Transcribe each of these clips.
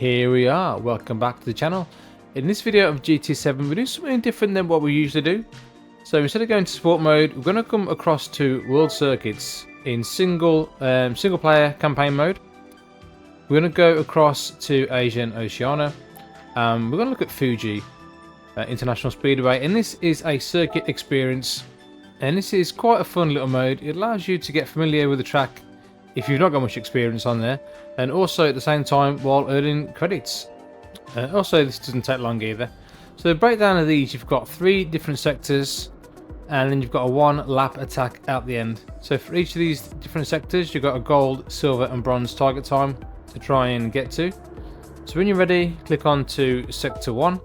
here we are. Welcome back to the channel. In this video of GT7, we're doing something different than what we usually do. So instead of going to sport mode, we're going to come across to world circuits in single player campaign mode. We're going to go across to Asia and Oceania. We're going to look at Fuji International Speedway, and this is a circuit experience. And this is quite a fun little mode. It allows you to get familiar with the track if you've not got much experience on there, and also at the same time while earning credits. Also, this doesn't take long either. So the breakdown of these, you've got 3 different sectors, and then you've got a 1 lap attack at the end. So for each of these different sectors, you've got a gold, silver and bronze target time to try and get to. So when you're ready, click on to sector 1,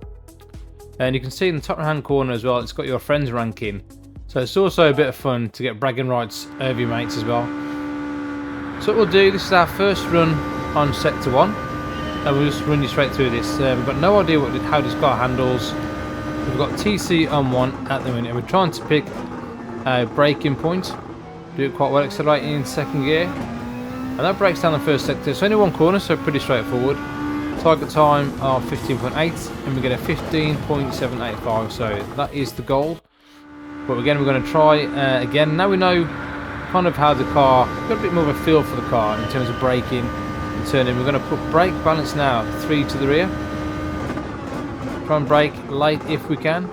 and you can see in the top right hand corner as well, it's got your friends ranking. So it's also a bit of fun to get bragging rights over your mates as well. So what we'll do, this is our first run on sector 1, and we'll just run you straight through this. We've got no idea how this car handles. We've got TC on 1 at the minute. We're trying to pick a braking point, do it quite well, accelerating in second gear, and that breaks down the first sector. It's only 1 corner, so pretty straightforward. Target time of 15.8, and we get a 15.785, so that is the goal. But again, we're going to try again. Now we know kind of how the car, got a bit more of a feel for the car in terms of braking and turning. We're going to put brake balance now 3 to the rear. Try and brake late if we can.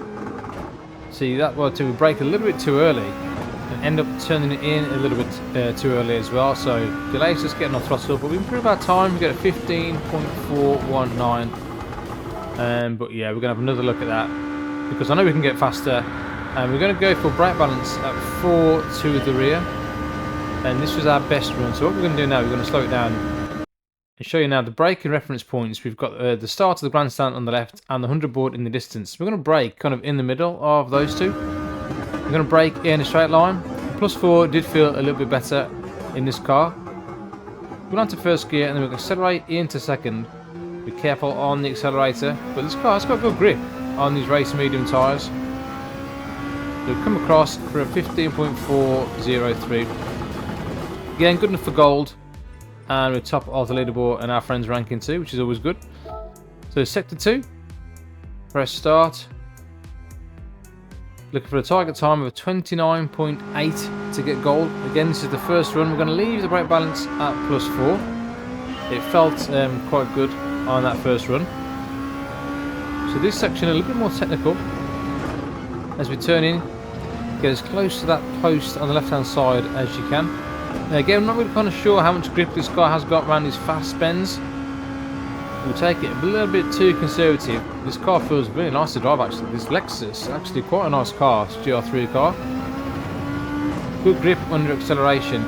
See that, well, we brake a little bit too early and end up turning it in a little bit too early as well, so delays us getting our throttle, but we improve our time. We get a 15.419. But yeah, we're going to have another look at that because I know we can get faster, and we're going to go for brake balance at 4 to the rear. And this was our best run. So what we're going to do now, we're going to slow it down and show you now the braking reference points. We've got the start of the grandstand on the left and the 100 board in the distance. We're going to brake kind of in the middle of those two. We're going to brake in a straight line. +4 did feel a little bit better in this car. We're on to first gear, and then we're going to accelerate into second. Be careful on the accelerator, but this car has got good grip on these race medium tyres. We'll come across for a 15.403. Again, good enough for gold, and we're top of the leaderboard and our friends ranking too, which is always good. So sector 2, press start. Looking for a target time of 29.8 to get gold. Again, this is the first run. We're going to leave the brake balance at +4. It felt quite good on that first run. So this section a little bit more technical. As we turn in, get as close to that post on the left hand side as you can. Again, I'm not really kind of sure how much grip this car has got around these fast bends. We'll take it a little bit too conservative. This car feels really nice to drive actually. This Lexus, actually quite a nice car. It's a GR3 car. Good grip under acceleration.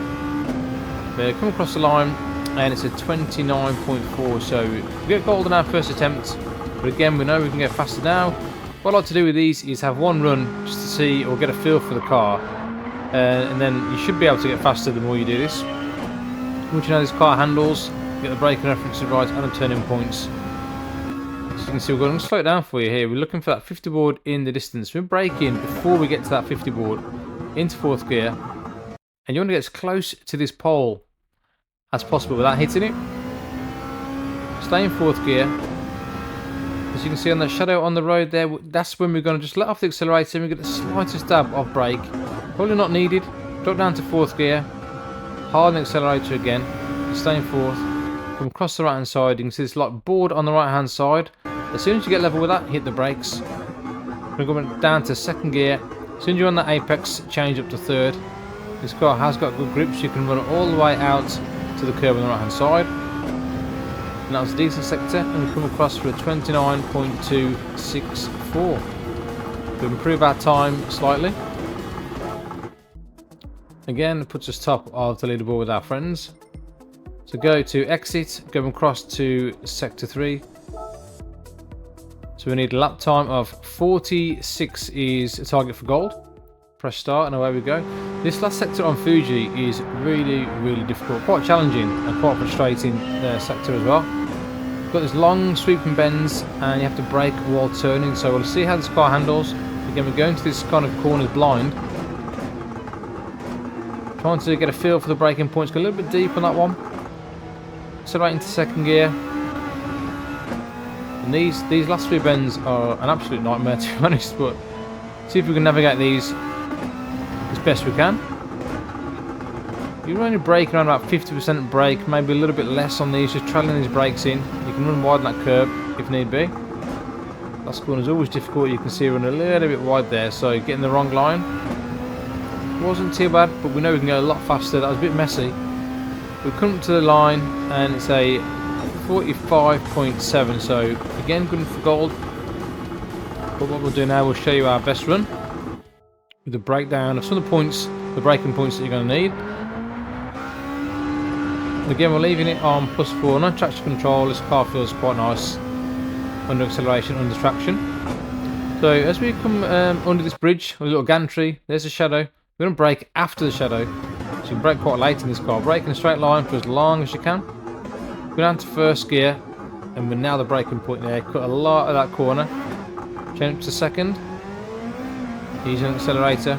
Come across the line, and it's a 29.4, so we get gold on our first attempt. But again, we know we can get faster now. What I like to do with these is have 1 run just to see or get a feel for the car. And then you should be able to get faster the more you do this. Once you know this car handles, get the braking references right and the turning points. So you can see we're going to slow it down for you here. We're looking for that 50 board in the distance. We're braking before we get to that 50 board into 4th gear. And you want to get as close to this pole as possible without hitting it. Stay in 4th gear. As you can see on that shadow on the road there, that's when we're going to just let off the accelerator and we get the slightest dab of brake. Probably not needed. Drop down to 4th gear. Harden the accelerator again. Stay in 4th. Come across the right hand side. You can see this like board on the right hand side. As soon as you get level with that, hit the brakes. We're going down to 2nd gear. As soon as you're on that apex, change up to 3rd. This car has got good grip, so you can run it all the way out to the curb on the right hand side. And that was a decent sector, and we come across for a 29.264. We'll improve our time slightly. Again, it puts us top of the leaderboard with our friends. So go to exit, go across to sector 3. So we need a lap time of 46 is a target for gold. Press start and away we go. This last sector on Fuji is really, really difficult, quite challenging and quite frustrating sector as well. You've got this long sweeping bends and you have to brake while turning, so we'll see how this car handles. Again, we're going to this kind of corners blind. Trying to get a feel for the braking points, go a little bit deep on that one. Accelerate into 2nd gear. And these last 3 bends are an absolute nightmare, to be honest, but see if we can navigate these as best we can. You're only braking around about 50% brake, maybe a little bit less on these, just trailing these brakes in. You can run wide on that curb if need be. Last corner is always difficult, you can see we're running a little bit wide there, so getting the wrong line wasn't too bad, but we know we can go a lot faster. That was a bit messy. We come to the line and it's a 45.7, so again good for gold. But what we'll do now, we'll show you our best run with the breakdown of some of the points, the braking points that you're going to need. Again, we're leaving it on +4, no traction control. This car feels quite nice under acceleration, under traction. So as we come under this bridge, with a little gantry, there's a shadow. We're going to brake after the shadow, so you can brake quite late in this car. Brake in a straight line for as long as you can. Go down to first gear, and we're now the braking point there. Cut a lot of that corner. Change it to second. Using an accelerator.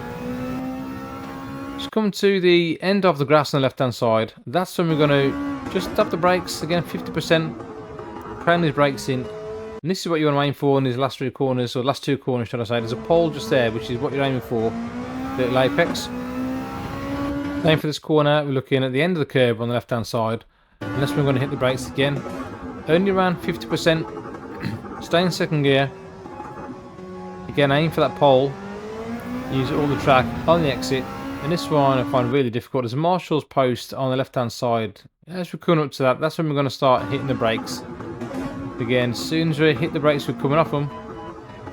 Just come to the end of the grass on the left hand side. That's when we're going to just tap the brakes again, 50%. Cram these brakes in. And this is what you want to aim for in these last 3 corners, or last 2 corners, should I say. There's a pole just there, which is what you're aiming for. The little apex. Aim for this corner. We're looking at the end of the curb on the left hand side. And that's when we're going to hit the brakes again. Only around 50%. Stay in second gear. Again, aim for that pole. Use all the track on the exit. And this one I find really difficult. There's a marshal's post on the left hand side. As we're coming up to that, that's when we're going to start hitting the brakes. Again, as soon as we hit the brakes, we're coming off them.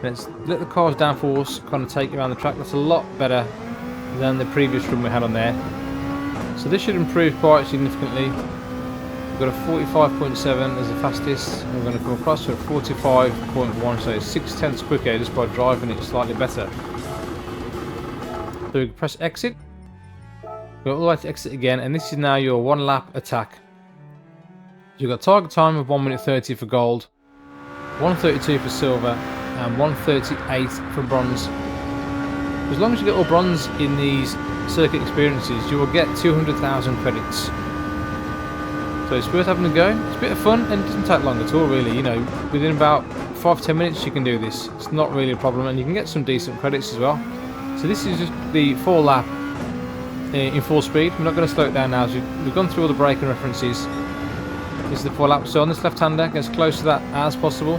Let's let the car's downforce kind of take you around the track. That's a lot better than the previous run we had on there. So this should improve quite significantly. We've got a 45.7 as the fastest. We're going to come across to a 45.1, so it's 0.6 quicker just by driving it slightly better. So we can press exit. Go all the way to exit again, and this is now your 1 lap attack. So you've got target time of 1 minute 30 for gold, 1:32 for silver, and 1:38 for bronze. As long as you get all bronze in these circuit experiences, you will get 200,000 credits. So it's worth having a go. It's a bit of fun, and it doesn't take long at all, really. You know, within about 5-10 minutes you can do this. It's not really a problem, and you can get some decent credits as well. So this is just the 4 lap in full speed. We're not going to slow it down now. So we've gone through all the braking references. This is the 4 lap. So on this left-hander, get as close to that as possible.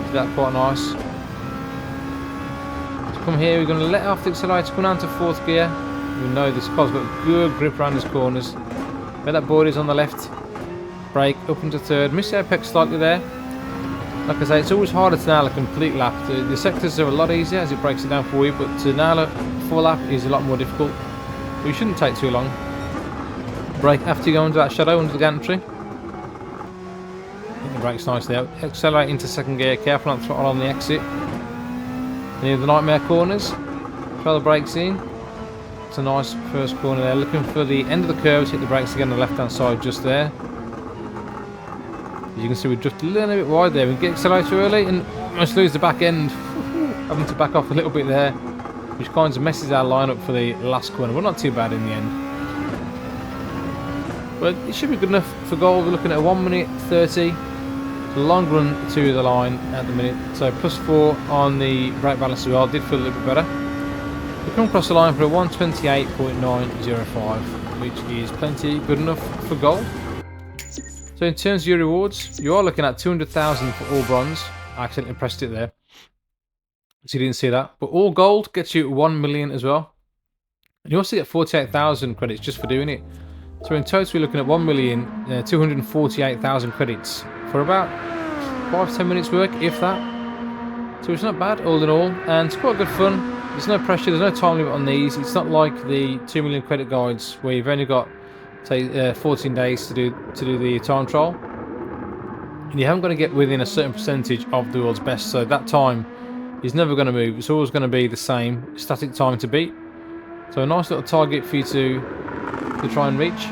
So that's quite nice. So come here, we're going to let off the accelerator, come down to 4th gear. We know this car's got a good grip around these corners. Where that board is on the left. Brake up into 3rd. Miss the apex slightly there. Like I say, it's always harder to nail a complete lap. The sectors are a lot easier as it breaks it down for you, but to nail a full lap is a lot more difficult. But you shouldn't take too long. Brake after you go into that shadow, under the gantry. Hit the brakes nicely out. Accelerate into 2nd gear. Careful not to throttle on the exit. Any of the nightmare corners. Throw the brakes in. It's a nice first corner there. Looking for the end of the curves. Hit the brakes again on the left hand side just there. As you can see, we drifted a little bit wide there. We get accelerator early and almost lose the back end. Having to back off a little bit there, which kind of messes our line up for the last corner. But not too bad in the end. But it should be good enough for gold. We're looking at a 1 minute 30. It's a long run to the line at the minute. So +4 on the brake balance as well. Did feel a little bit better. We come across the line for a 1:28.905, which is plenty good enough for gold. So in terms of your rewards, you are looking at 200,000 for all bronze. I accidentally pressed it there, so you didn't see that. But all gold gets you 1 million as well. And you also get 48,000 credits just for doing it. So in total, we're looking at 1,248,000 credits for about 5-10 minutes work, if that. So it's not bad all in all, and it's quite good fun. There's no pressure, there's no time limit on these. It's not like the 2 million credit guides where you've only got, say, 14 days to do the time trial. And you haven't got to get within a certain percentage of the world's best, so that time is never going to move. It's always going to be the same static time to beat. So a nice little target for you to try and reach.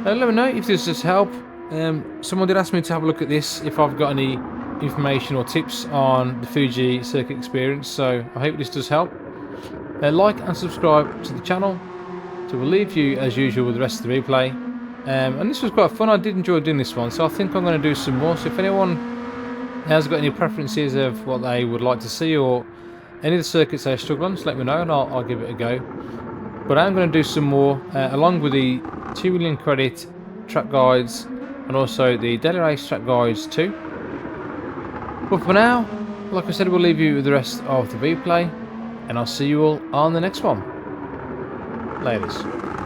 Let me know if this does help. Someone did ask me to have a look at this, if I've got any information or tips on the Fuji circuit experience, so I hope this does help. Like and subscribe to the channel. So we'll leave you as usual with the rest of the replay. And this was quite fun. I did enjoy doing this one, so I think I'm going to do some more. So if anyone has got any preferences of what they would like to see, or any of the circuits they struggle on, just let me know and I'll give it a go. But I'm going to do some more, along with the 2 million credit track guides and also the daily race track guides too. But for now, like I said, we'll leave you with the rest of the replay, and I'll see you all on the next one. Laters.